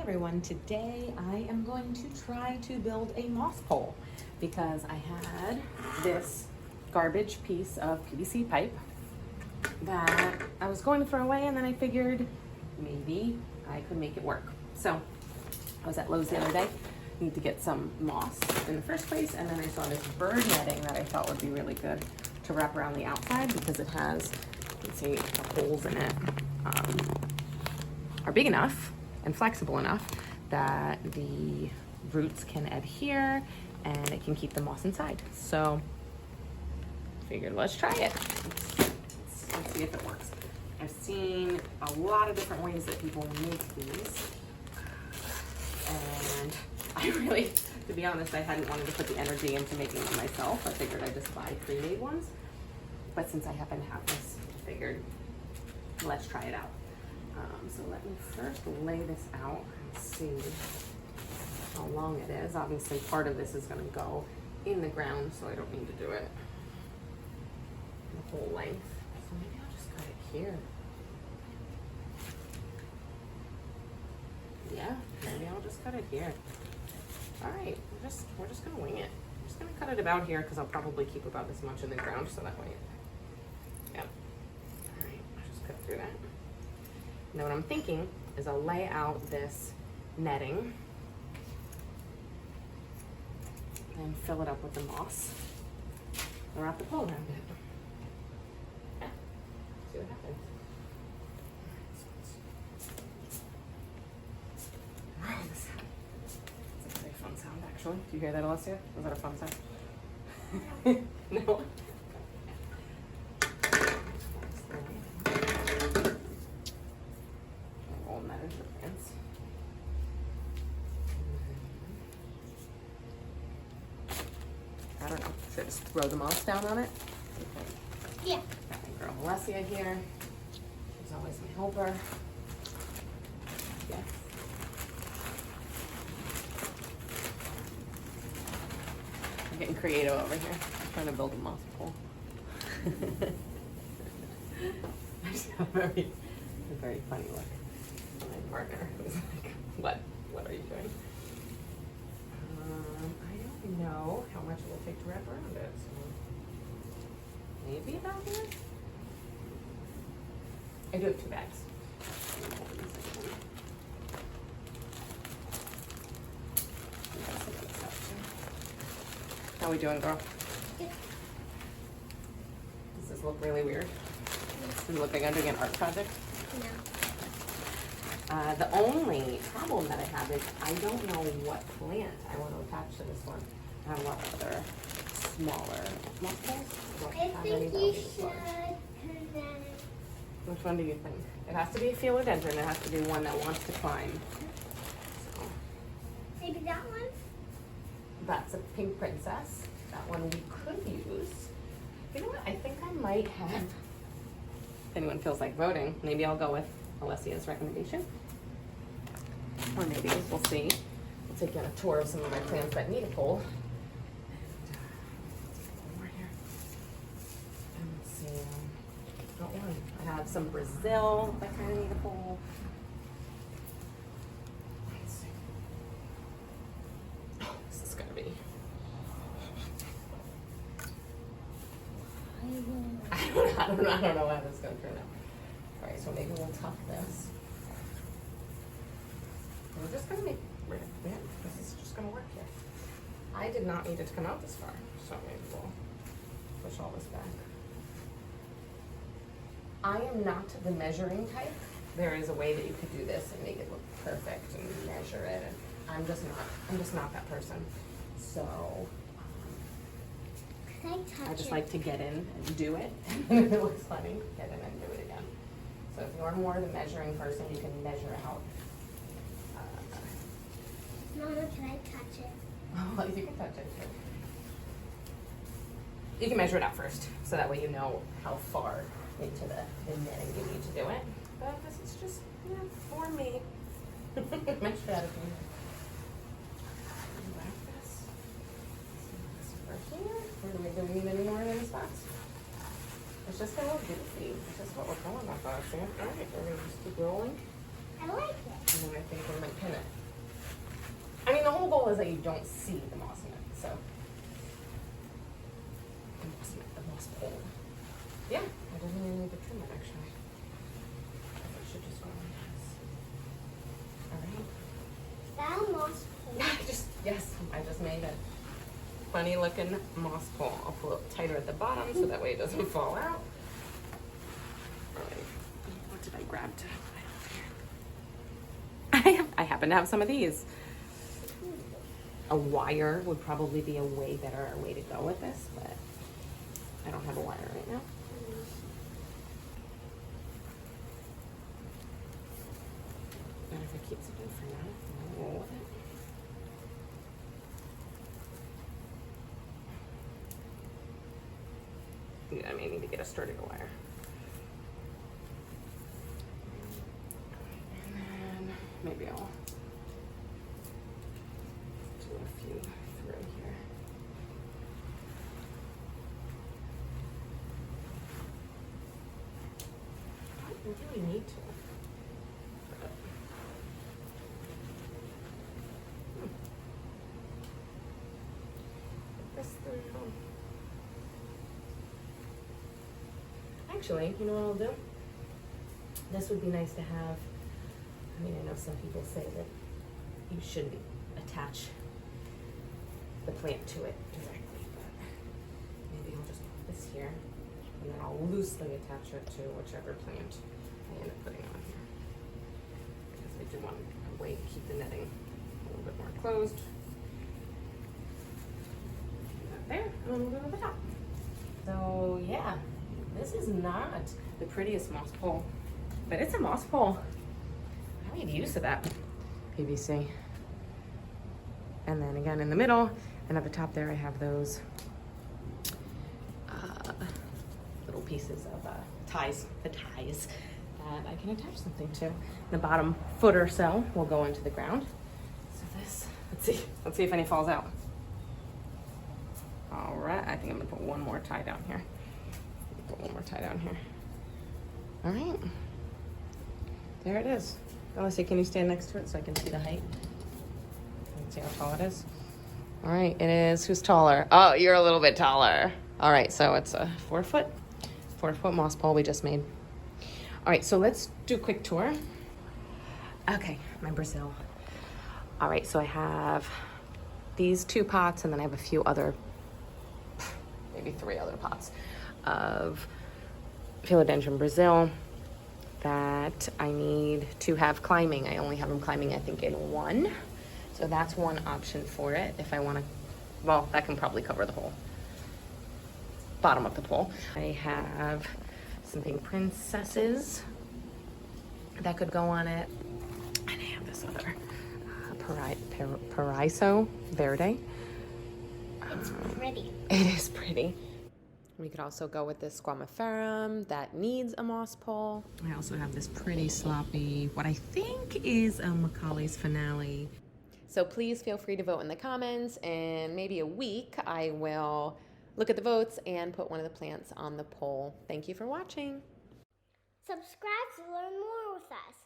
everyone. Today I am going to try to build a moss pole because I had this garbage piece of PVC pipe that I was going to throw away, and then I figured maybe I could make it work. So I was at Lowe's the other day, need to get some moss in the first place, and then I saw this bird netting that I thought would be really good to wrap around the outside because it has, let's see, the holes in it are big enough and flexible enough that the roots can adhere and it can keep the moss inside. So figured let's try it. Let's see if it works. I've seen a lot of different ways that people make these, and I really, to be honest, I hadn't wanted to put the energy into making them myself. I figured I'd just buy pre-made ones, but since I happen to have this, I figured let's try it out. So let me first lay this out and see how long it is. Obviously part of this is going to go in the ground, so I don't need to do it the whole length. So maybe I'll just cut it here. Yeah, maybe I'll just cut it here. All right, we're just gonna wing it. I'm just gonna cut it about here because I'll probably keep about this much in the ground, so that way, yeah. All right, I'll just cut through that. Now what I'm thinking is I'll lay out this netting and fill it up with the moss and wrap the pole around it. Yeah, see what happens. That's a very fun sound, actually. Do you hear that, Alessia? Was that a fun sound? No. Roll that into the pants. I don't know. Should I just throw the moss down on it? Yeah. Got my girl Alessia here. She's always my helper. Yes. I'm getting creative over here. I'm trying to build a moss pole. I just have a very funny look. My partner was like, what are you doing? I don't know how much it will take to wrap around it. So maybe about here. I do have 2 bags. How we doing, girl? Good. Does this look really weird? Does it look like I'm doing an art project? No. The only problem that I have is I don't know what plant I want to attach to this one. I have a lot of other smaller moss poles. I think you should. Which one do you think? It has to be a philodendron. It has to be one that wants to climb. So, Maybe that one? that's a pink princess. That one we could use. You know what? I think I might have. If anyone feels like voting, maybe I'll go with Alessia's recommendation. Or maybe we'll see. We'll take you on a tour of some of my plants that need a pole. And let's see. Got one. I have some Brazil that kind of need a pole. Let's see. Oh, this is gonna be. I don't know how this is gonna turn out. All right, so maybe we'll tuck this. And we're just gonna make, yeah, this is just gonna work here. I did not need it to come out this far, so maybe we'll push all this back. I am not the measuring type. There is a way that you could do this and make it look perfect and measure it. And I'm just not that person. So I just like to get in and do it. And if it looks funny, get in and do it again. So if you're more the measuring person, you can measure out. Mama, can I touch it? Oh, you can touch it too. You can measure it out first, so that way you know how far into the netting you need to do it. But this is just, for me. Measure that if you wrap this. Over here. Do we need any more in any spots? It's just gonna look goofy. It's just what we're going with. All right, we're gonna just keep rolling. I like it. And then I think we might pin it. I mean, the whole goal is that you don't see the moss in it, so. The moss pole. Yeah, I didn't even need to trim it, actually. I should just go like this. All right. That moss pole. Yes, I just made a funny looking moss pole. I'll pull it tighter at the bottom so that way it doesn't fall out. All right. What did I grab to put here? I happen to have some of these. A wire would probably be a way better way to go with this, but I don't have a wire right now. And if it keeps it in for now, I'll roll with it. Yeah, I may need to get a sturdier wire. And then maybe I'll do a few through here. I don't really need to. But, put this through. Actually, you know what I'll do? This would be nice to have. I mean, I know some people say that you shouldn't attach the plant to it directly, but maybe I'll just put this here, and then I'll loosely attach it to whichever plant I end up putting on here. Because I do want a way to keep the netting a little bit more closed. That there, and then we'll go to the top. So yeah. This is not the prettiest moss pole, but it's a moss pole. I made use of that PVC. And then again in the middle and at the top there I have those little pieces of ties, the ties that I can attach something to. The bottom foot or so will go into the ground. So this, let's see if any falls out. All right, I think I'm gonna put one more tie down here. Put one more tie down here. All right, there it is. Alicia, can you stand next to it so I can see the height? I can see how tall it is. All right, it is. Who's taller? Oh, you're a little bit taller. All right, so it's a 4 foot moss pole we just made. All right, so let's do a quick tour. Okay, my Brasil. All right, so I have these 2 pots, and then I have a few other, maybe 3 other pots of philodendron Brasil that I need to have climbing. I only have them climbing, I think, in 1. So that's one option for it if I want to, well, that can probably cover the whole bottom of the pole. I have some pink princesses that could go on it. And I have this other Paraiso verde. It's pretty. It is pretty. We could also go with this Squamiferum that needs a moss pole. I also have this pretty sloppy, what I think is a Mccolley's finale. So please feel free to vote in the comments, and maybe a week I will look at the votes and put one of the plants on the pole. Thank you for watching. Subscribe to learn more with us.